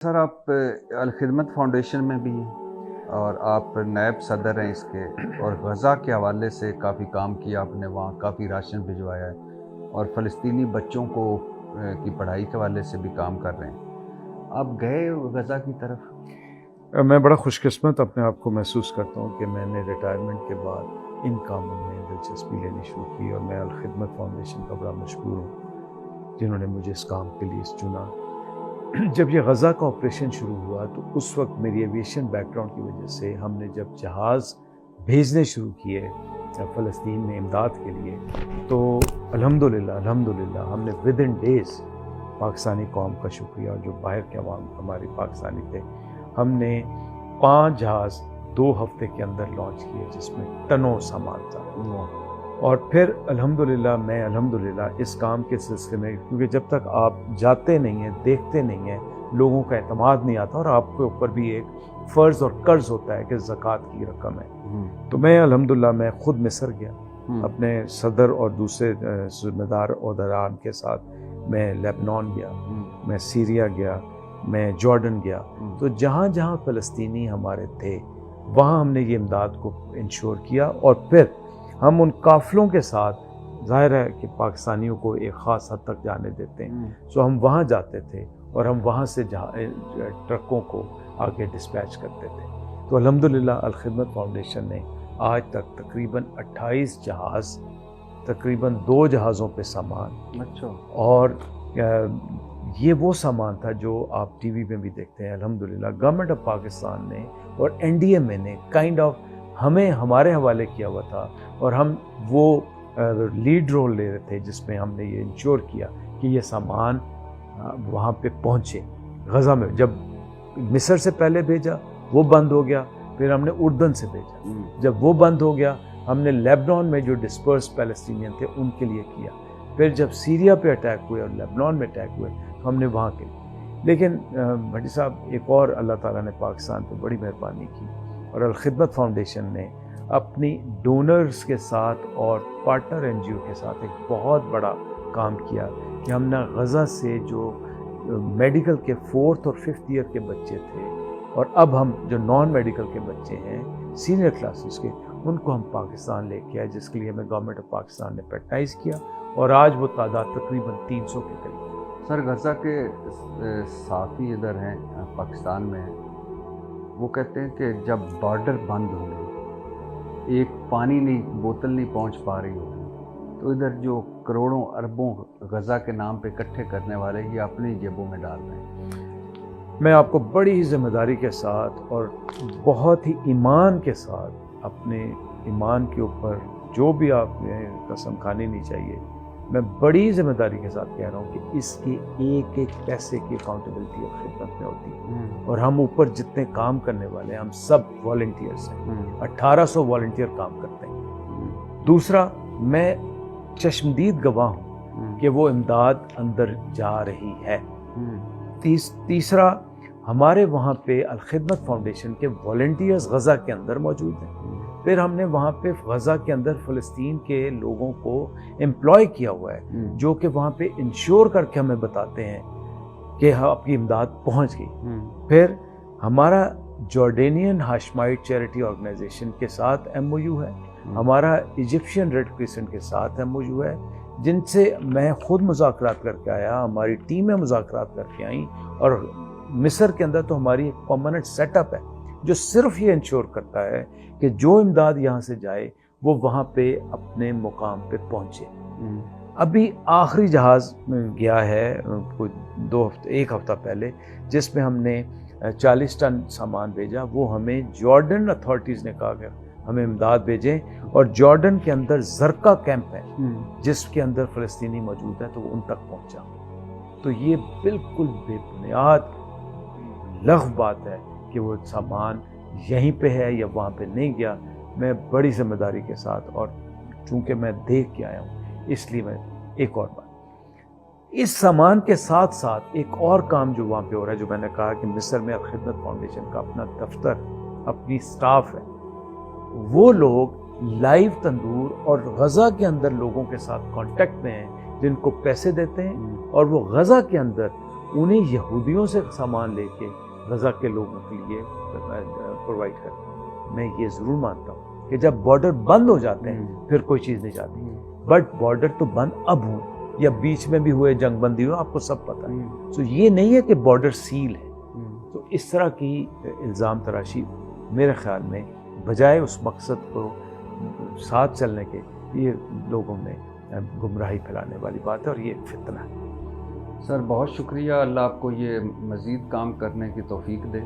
سر آپ الخدمت فاؤنڈیشن میں بھی ہیں اور آپ نائب صدر ہیں اس کے، اور غزہ کے حوالے سے کافی کام کیا آپ نے، وہاں کافی راشن بھجوایا ہے اور فلسطینی بچوں کو کی پڑھائی کے حوالے سے بھی کام کر رہے ہیں۔ آپ گئے غزہ کی طرف؟ میں بڑا خوش قسمت اپنے آپ کو محسوس کرتا ہوں کہ میں نے ریٹائرمنٹ کے بعد ان کاموں میں دلچسپی لینی شروع کی، اور میں الخدمت فاؤنڈیشن کا بڑا مشکور ہوں جنہوں نے مجھے اس کام کے لیے چنا۔ جب یہ غزہ کا آپریشن شروع ہوا تو اس وقت میری ایویشن بیک گراؤنڈ کی وجہ سے ہم نے جب جہاز بھیجنے شروع کیے فلسطین میں امداد کے لیے، تو الحمدللہ ہم نے ود ان ڈیز پاکستانی قوم کا شکریہ، اور جو باہر کے عوام ہماری پاکستانی تھے، ہم نے 5 جہاز 2 ہفتے کے اندر لانچ کیے جس میں ٹنوں سامان تھا۔ اور پھر الحمدللہ اس کام کے سلسلے میں، کیونکہ جب تک آپ جاتے نہیں ہیں، دیکھتے نہیں ہیں، لوگوں کا اعتماد نہیں آتا، اور آپ کے اوپر بھی ایک فرض اور قرض ہوتا ہے کہ زکوٰۃ کی رقم ہے، تو الحمدللہ میں خود مصر گیا اپنے صدر اور دوسرے ذمہ دار عہدیداران کے ساتھ، میں لیبنان گیا، میں سیریا گیا، میں جارڈن گیا، تو جہاں جہاں فلسطینی ہمارے تھے وہاں ہم نے یہ امداد کو انشور کیا، اور پھر ہم ان قافلوں کے ساتھ، ظاہر ہے کہ پاکستانیوں کو ایک خاص حد تک جانے دیتے ہیں، سو ہم وہاں جاتے تھے اور ہم وہاں سے ٹرکوں کو آگے ڈسپیچ کرتے تھے۔ تو الحمدللہ الخدمت فاؤنڈیشن نے آج تک تقریباً 28 جہاز، تقریباً 2 جہازوں پہ سامان، اور یہ وہ سامان تھا جو آپ ٹی وی میں بھی دیکھتے ہیں۔ الحمدللہ گورنمنٹ آف پاکستان نے اور این ڈی ایم اے نے کائنڈ آف ہمیں ہمارے حوالے کیا ہوا تھا، اور ہم وہ لیڈ رول لے رہے تھے جس میں ہم نے یہ انشور کیا کہ یہ سامان وہاں پہ پہنچے۔ غزہ میں جب مصر سے پہلے بھیجا وہ بند ہو گیا، پھر ہم نے اردن سے بھیجا، جب وہ بند ہو گیا ہم نے لیبنان میں جو ڈسپرس پیلسٹینین تھے ان کے لیے کیا، پھر جب سیریا پہ اٹیک ہوئے اور لیبنان میں اٹیک ہوئے ہم نے وہاں کے لیے۔ لیکن بھٹی صاحب، ایک اور اللہ تعالیٰ نے پاکستان پہ بڑی مہربانی کی، اور الخدمت فاؤنڈیشن نے اپنی ڈونرز کے ساتھ اور پارٹنر این جی او کے ساتھ ایک بہت بڑا کام کیا کہ ہم نے غزہ سے جو میڈیکل کے 4th اور 5th ایئر کے بچے تھے، اور اب ہم جو نان میڈیکل کے بچے ہیں سینئر کلاسز کے، ان کو ہم پاکستان لے کے آئے، جس کے لیے ہمیں گورنمنٹ آف پاکستان نے پیٹرنائز کیا، اور آج وہ تعداد تقریباً 300 کے قریب۔ سر غزہ کے صحافی ادھر ہیں پاکستان میں ہیں، وہ کہتے ہیں کہ جب بارڈر بند ہو گئے، ایک پانی نہیں، بوتل نہیں پہنچ پا رہی ہوگی، تو ادھر جو کروڑوں اربوں غزہ کے نام پہ اکٹھے کرنے والے یہ اپنی جیبوں میں ڈال رہے ہیں۔ میں آپ کو بڑی ہی ذمہ داری کے ساتھ اور بہت ہی ایمان کے ساتھ، اپنے ایمان کے اوپر جو بھی آپ نے قسم کھانی نہیں چاہیے، میں بڑی ذمہ داری کے ساتھ کہہ رہا ہوں کہ اس کے ایک ایک پیسے کی اکاؤنٹیبلٹی اور خدمت میں ہوتی ہے، اور ہم اوپر جتنے کام کرنے والے ہیں ہم سب والنٹیئرس ہیں، 1800 والنٹیئر کام کرتے ہیں۔ دوسرا، میں چشمدید گواہ ہوں کہ وہ امداد اندر جا رہی ہے۔ تیسرا، ہمارے وہاں پہ الخدمت فاؤنڈیشن کے والنٹیئرز غزہ کے اندر موجود ہیں، پھر ہم نے وہاں پہ غزہ کے اندر فلسطین کے لوگوں کو امپلائی کیا ہوا ہے، جو کہ وہاں پہ انشور کر کے ہمیں بتاتے ہیں کہ آپ کی امداد پہنچ گئی۔ پھر ہمارا جارڈینین ہاشمائٹ چیریٹی آرگنائزیشن کے ساتھ ایم او یو ہے، ہمارا ایجپشین ریڈ کریسنٹ کے ساتھ ایم او یو ہے، جن سے میں خود مذاکرات کر کے آیا، ہماری ٹیمیں مذاکرات کر کے آئیں، اور مصر کے اندر تو ہماری ایک پرماننٹ سیٹ اپ ہے جو صرف یہ انشور کرتا ہے کہ جو امداد یہاں سے جائے وہ وہاں پہ اپنے مقام پہ پہنچے۔ ابھی آخری جہاز گیا ہے ایک ہفتہ پہلے، جس میں ہم نے 40 ٹن سامان بھیجا، وہ ہمیں جارڈن اتھارٹیز نے کہا کہ ہمیں امداد بھیجیں، اور جارڈن کے اندر زرقہ کیمپ ہے جس کے اندر فلسطینی موجود ہیں، تو وہ ان تک پہنچا۔ تو یہ بالکل بے بنیاد لغو بات ہے کہ وہ سامان یہیں پہ ہے یا وہاں پہ نہیں گیا۔ میں بڑی ذمہ داری کے ساتھ، اور چونکہ میں دیکھ کے آیا ہوں، اس لیے میں ایک اور بات، اس سامان کے ساتھ ساتھ ایک اور کام جو وہاں پہ ہو رہا ہے، جو میں نے کہا کہ مصر میں الخدمت فاؤنڈیشن کا اپنا دفتر، اپنی سٹاف ہے، وہ لوگ لائیو تندور اور غزہ کے اندر لوگوں کے ساتھ کانٹیکٹ میں ہیں، جن کو پیسے دیتے ہیں، اور وہ غزہ کے اندر انہیں یہودیوں سے سامان لے کے غزہ کے لوگوں کے لیے پرووائڈ کریں. میں یہ ضرور مانتا ہوں کہ جب بارڈر بند ہو جاتے ہیں پھر کوئی چیز نہیں جاتی, بٹ بارڈر تو بند اب ہوں یا بیچ میں بھی ہوئے, جنگ بندی ہو, آپ کو سب پتہ ہے. تو یہ نہیں ہے کہ بارڈر سیل ہے. تو اس طرح کی الزام تراشی میرے خیال میں بجائے اس مقصد کو ساتھ چلنے کے, یہ لوگوں میں گمراہی پھیلانے والی بات ہے اور یہ فتنہ ہے. سر بہت شکریہ, اللہ آپ کو یہ مزید کام کرنے کی توفیق دے.